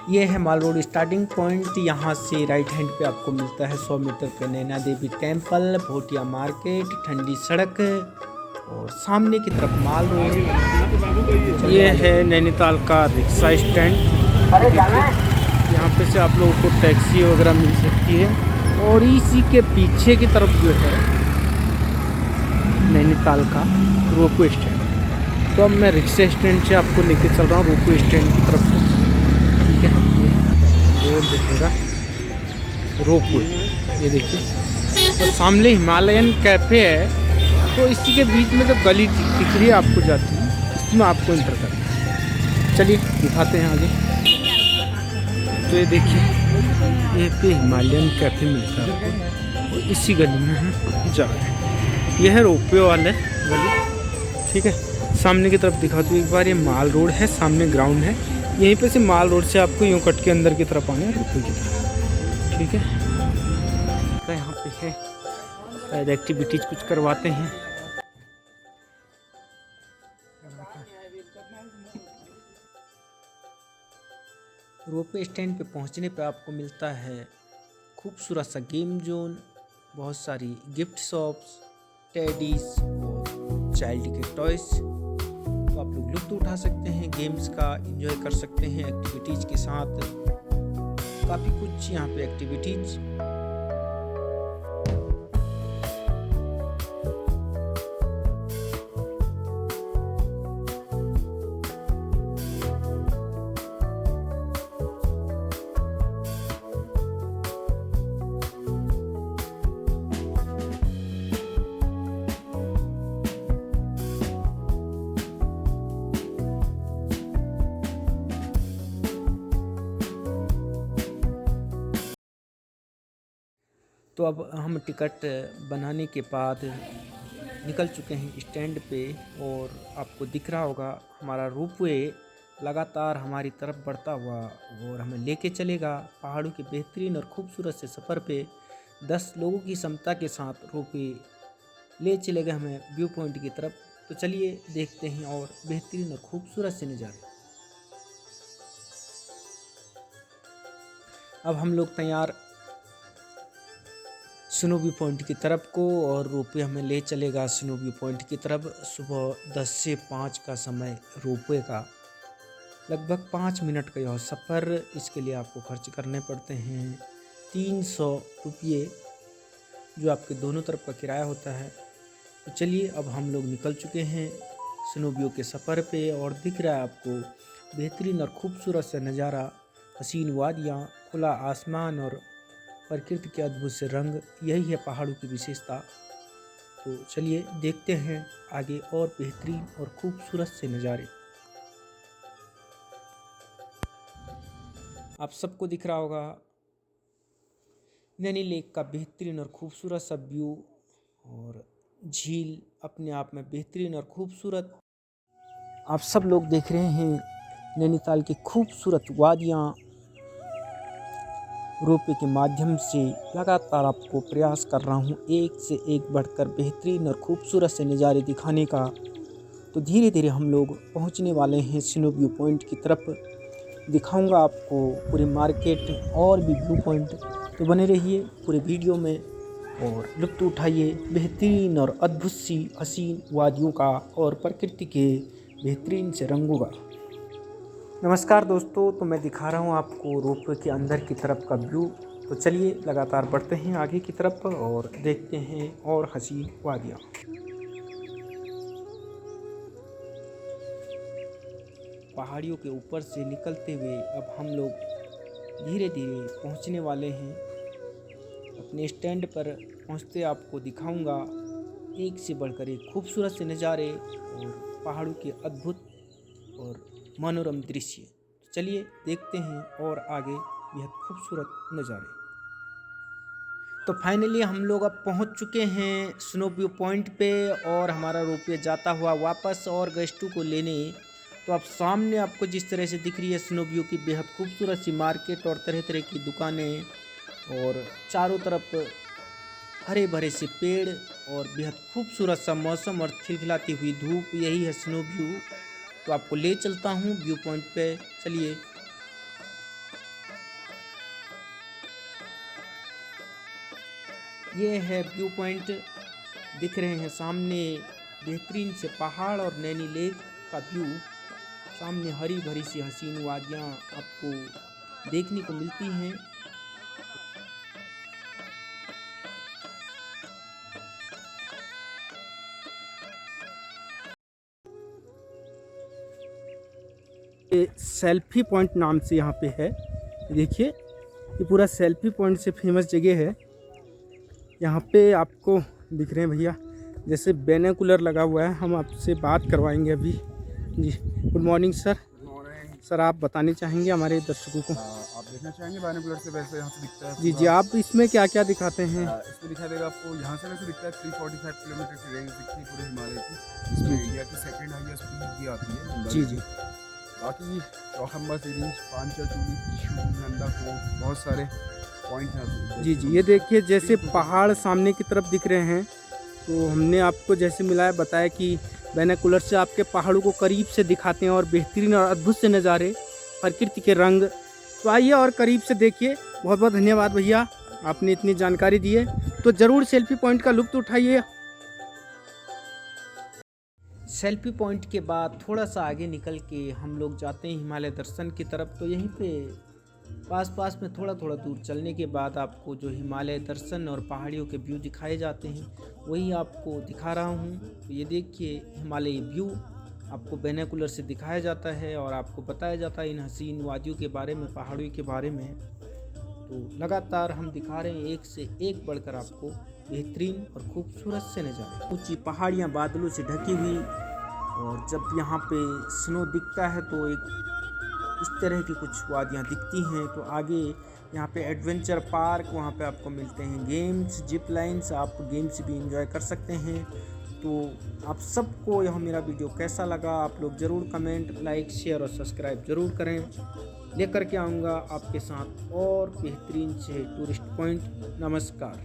ये है माल road starting point. यहाँ से राइट हैंड पे आपको मिलता है 100 मीटर पे नैना देवी टेम्पल, भोटिया मार्केट, ठंडी सड़क और सामने की तरफ माल रोड। ये है नैनीताल का रिक्शा स्टैंड। यहाँ पे से आप लोगों को टैक्सी वगैरह मिल सकती है। और इसी के पीछे की तरफ जो है नैनीताल का रोपवे स्टैंड। तो अब मैं रिक्शा स्टैंड से आपको लेके चल रहा हूँ रोपवे स्टैंड की तरफ। ठीक है, रोड दिखेगा रोपवे, ये देखिए। और सामने हिमालयन कैफ़े है। तो इसी के बीच में जो गली दिख रही है आपको जाती है, इसमें आपको इंटर करना है। चलिए दिखाते हैं आगे। तो ये देखिए, ये पे हिमालयन कैफ़े मिलता है आपको और इसी गली में हम जा रहे हैं। यह है रोपवे वाले गली। ठीक है, सामने की तरफ दिखा दूँ एक बार। ये माल रोड है, सामने ग्राउंड है। यहीं पे से माल रोड से आपको यूँ कट के अंदर की तरफ आना है रोपवे की तरफ। ठीक है, तो यहाँ पे है शायद एक्टिविटीज कुछ करवाते हैं। रोपवे स्टैंड पे पहुँचने पे आपको मिलता है खूबसूरत सा गेम जोन, बहुत सारी गिफ्ट शॉप्स, टेडीज और चाइल्ड के टॉयज। तो आप लोग लुत्फ़ उठा सकते हैं गेम्स का, एंजॉय कर सकते हैं एक्टिविटीज़ के साथ। काफ़ी कुछ यहाँ पे एक्टिविटीज़। तो अब हम टिकट बनाने के बाद निकल चुके हैं स्टैंड पे और आपको दिख रहा होगा हमारा रोपवे लगातार हमारी तरफ बढ़ता हुआ और हमें लेके चलेगा पहाड़ों के बेहतरीन और खूबसूरत से सफ़र पे। 10 लोगों की क्षमता के साथ रोपवे ले चलेगा हमें व्यू पॉइंट की तरफ। तो चलिए देखते हैं और बेहतरीन और खूबसूरत से नज़ारे। अब हम लोग तैयार स्नो व्यू पॉइंट की तरफ को, और रोपवे हमें ले चलेगा स्नो व्यू पॉइंट की तरफ। सुबह 10 से 5 का समय रोपवे का। लगभग 5 मिनट का यह सफ़र। इसके लिए आपको खर्च करने पड़ते हैं 300 रुपये, जो आपके दोनों तरफ का किराया होता है। तो चलिए अब हम लोग निकल चुके हैं स्नो व्यू के सफ़र पे और दिख रहा है आपको बेहतरीन और खूबसूरत सा नज़ारा, हसीन वादियाँ, खुला आसमान और प्रकृति के अद्भुत से रंग। यही है पहाड़ों की विशेषता। तो चलिए देखते हैं आगे और बेहतरीन और खूबसूरत से नज़ारे। आप सबको दिख रहा होगा नैनी लेक का बेहतरीन और खूबसूरत सा व्यू, और झील अपने आप में बेहतरीन और खूबसूरत। आप सब लोग देख रहे हैं नैनीताल की खूबसूरत वादियाँ। रोपवे के माध्यम से लगातार आपको प्रयास कर रहा हूँ एक से एक बढ़कर बेहतरीन और खूबसूरत से नज़ारे दिखाने का। तो धीरे धीरे हम लोग पहुँचने वाले हैं स्नो व्यू पॉइंट की तरफ। दिखाऊंगा आपको पूरी मार्केट और भी व्यू पॉइंट। तो बने रहिए पूरे वीडियो में और लुत्फ़ उठाइए बेहतरीन और अद्भुत सी हसीन वादियों का और प्रकृति के बेहतरीन से रंगों का। नमस्कार दोस्तों, तो मैं दिखा रहा हूँ आपको रोपवे के अंदर की तरफ का व्यू। तो चलिए लगातार बढ़ते हैं आगे की तरफ और देखते हैं और हसीन वादियाँ। पहाड़ियों के ऊपर से निकलते हुए अब हम लोग धीरे धीरे पहुँचने वाले हैं अपने स्टैंड पर। पहुँचते आपको दिखाऊंगा एक से बढ़कर एक खूबसूरत से नज़ारे और पहाड़ों के अद्भुत और मनोरम दृश्य। तो चलिए देखते हैं और आगे बेहद खूबसूरत नज़ारे। तो फाइनली हम लोग अब पहुंच चुके हैं स्नो व्यू पॉइंट पे और हमारा रोपवे जाता हुआ वापस और गेस्टों को लेने। तो अब सामने आपको जिस तरह से दिख रही है स्नो व्यू की बेहद खूबसूरत सी मार्केट और तरह तरह की दुकानें और चारों तरफ हरे भरे से पेड़ और बेहद खूबसूरत सा मौसम और खिलखिलाती हुई धूप। यही है स्नो व्यू। तो आपको ले चलता हूँ व्यू पॉइंट पे, चलिए। ये है व्यू पॉइंट, दिख रहे हैं सामने बेहतरीन से पहाड़ और नैनी लेक का व्यू। सामने हरी भरी सी हसीन वादियाँ आपको देखने को मिलती हैं। ये सेल्फी पॉइंट नाम से यहाँ पे है, देखिए ये पूरा सेल्फी पॉइंट से फेमस जगह है। यहाँ पे आपको दिख रहे हैं भैया, जैसे बैनोकुलर लगा हुआ है। हम आपसे बात करवाएंगे अभी जी। Good morning sir. सर आप बताने चाहेंगे हमारे दर्शकों को? आप देखना चाहेंगे बायनोकुलर से, वैसे यहाँ से दिखता है जी जी, आप इसमें क्या क्या दिखाते हैं? इसमें दिखाई देगा आपको, यहाँ से वैसे दिखता है 345 किलोमीटर की रेंज दिखती है पूरे हिमालय की, जिसमें इंडिया की सेकंड हाईएस्ट पीक भी आती है। जी जी। बाकी चौखंबा सीरीज, पांचाचूली, नंदाकोट, बहुत सारे पॉइंट हैं। जी जी, ये देखिए जैसे पहाड़ सामने की तरफ दिख रहे हैं, तो हमने आपको जैसे मिलाया बताया कि बायनोकुलर से आपके पहाड़ों को करीब से दिखाते हैं और बेहतरीन और अद्भुत से नज़ारे, प्रकृति के रंग। तो आइए और करीब से देखिए। बहुत बहुत धन्यवाद भैया, आपने इतनी जानकारी दी है। तो ज़रूर सेल्फी पॉइंट का लुत्फ़ उठाइए। सेल्फी पॉइंट के बाद थोड़ा सा आगे निकल के हम लोग जाते हैं हिमालय दर्शन की तरफ। तो यहीं पे पास में थोड़ा दूर चलने के बाद आपको जो हिमालय दर्शन और पहाड़ियों के व्यू दिखाए जाते हैं, वही आपको दिखा रहा हूँ। तो ये देखिए हिमालयी व्यू आपको बायनोकुलर से दिखाया जाता है और आपको बताया जाता है इन हसीन वादियों के बारे में, पहाड़ियों के बारे में। तो लगातार हम दिखा रहे हैं एक से एक बढ़कर आपको बेहतरीन और खूबसूरत से नज़ारे। ऊंची पहाड़ियाँ बादलों से ढकी हुई, और जब यहाँ पे स्नो दिखता है तो एक इस तरह की कुछ वादियाँ दिखती हैं। तो आगे यहाँ पे एडवेंचर पार्क, वहाँ पे आपको मिलते हैं गेम्स, जिप लाइन्स, आप गेम्स भी एंजॉय कर सकते हैं। तो आप सबको यह मेरा वीडियो कैसा लगा, आप लोग ज़रूर कमेंट, लाइक, शेयर और सब्सक्राइब ज़रूर करें। लेकर के आऊँगा आपके साथ और बेहतरीन से टूरिस्ट पॉइंट। नमस्कार।